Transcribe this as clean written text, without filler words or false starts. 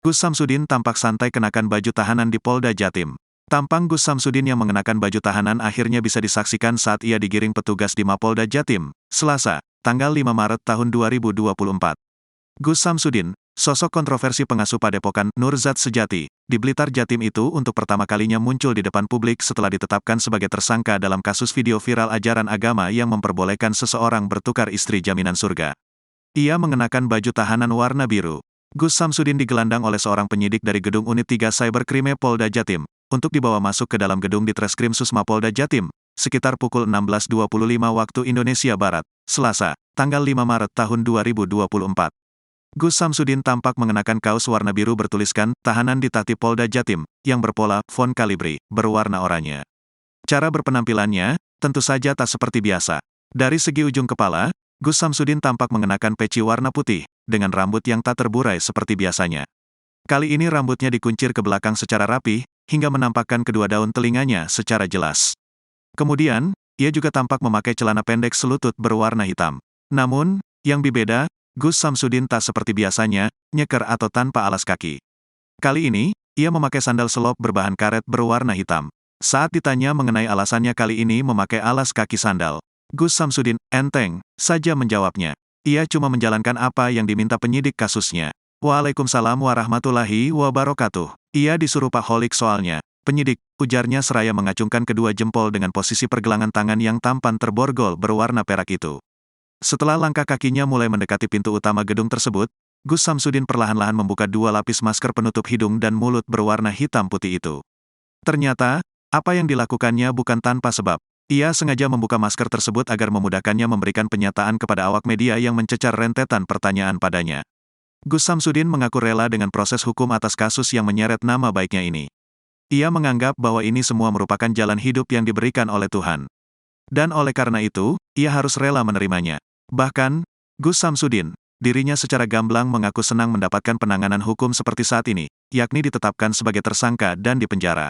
Gus Samsudin tampak santai kenakan baju tahanan di Polda Jatim. Tampang Gus Samsudin yang mengenakan baju tahanan akhirnya bisa disaksikan saat ia digiring petugas di Mapolda Jatim, Selasa, tanggal 5 Maret tahun 2024. Gus Samsudin, sosok kontroversi pengasuh Padepokan Nurzat Sejati, di Blitar Jatim itu untuk pertama kalinya muncul di depan publik setelah ditetapkan sebagai tersangka dalam kasus video viral ajaran agama yang memperbolehkan seseorang bertukar istri jaminan surga. Ia mengenakan baju tahanan warna biru. Gus Samsudin digelandang oleh seorang penyidik dari Gedung Unit 3 Cyberkrime Polda Jatim, untuk dibawa masuk ke dalam gedung di Treskrim Susma Polda Jatim, sekitar pukul 16.25 waktu Indonesia Barat, Selasa, tanggal 5 Maret tahun 2024. Gus Samsudin tampak mengenakan kaos warna biru bertuliskan, tahanan di Tatip Polda Jatim, yang berpola, font kalibri, berwarna oranye. Cara berpenampilannya, tentu saja tak seperti biasa. Dari segi ujung kepala, Gus Samsudin tampak mengenakan peci warna putih, dengan rambut yang tak terburai seperti biasanya. Kali ini rambutnya dikuncir ke belakang secara rapi, hingga menampakkan kedua daun telinganya secara jelas. Kemudian, ia juga tampak memakai celana pendek selutut berwarna hitam. Namun, yang berbeda, Gus Samsudin tak seperti biasanya, nyeker atau tanpa alas kaki. Kali ini, ia memakai sandal selop berbahan karet berwarna hitam. Saat ditanya mengenai alasannya kali ini memakai alas kaki sandal, Gus Samsudin, enteng, saja menjawabnya. Ia cuma menjalankan apa yang diminta penyidik kasusnya. Waalaikumsalam warahmatullahi wabarakatuh. Ia disuruh Pak Holik soalnya. Penyidik, ujarnya seraya mengacungkan kedua jempol dengan posisi pergelangan tangan yang tampan terborgol berwarna perak itu. Setelah langkah kakinya mulai mendekati pintu utama gedung tersebut, Gus Samsudin perlahan-lahan membuka dua lapis masker penutup hidung dan mulut berwarna hitam putih itu. Ternyata, apa yang dilakukannya bukan tanpa sebab. Ia sengaja membuka masker tersebut agar memudahkannya memberikan penyataan kepada awak media yang mencecar rentetan pertanyaan padanya. Gus Samsudin mengaku rela dengan proses hukum atas kasus yang menyeret nama baiknya ini. Ia menganggap bahwa ini semua merupakan jalan hidup yang diberikan oleh Tuhan. Dan oleh karena itu, ia harus rela menerimanya. Bahkan, Gus Samsudin, dirinya secara gamblang mengaku senang mendapatkan penanganan hukum seperti saat ini, yakni ditetapkan sebagai tersangka dan dipenjara.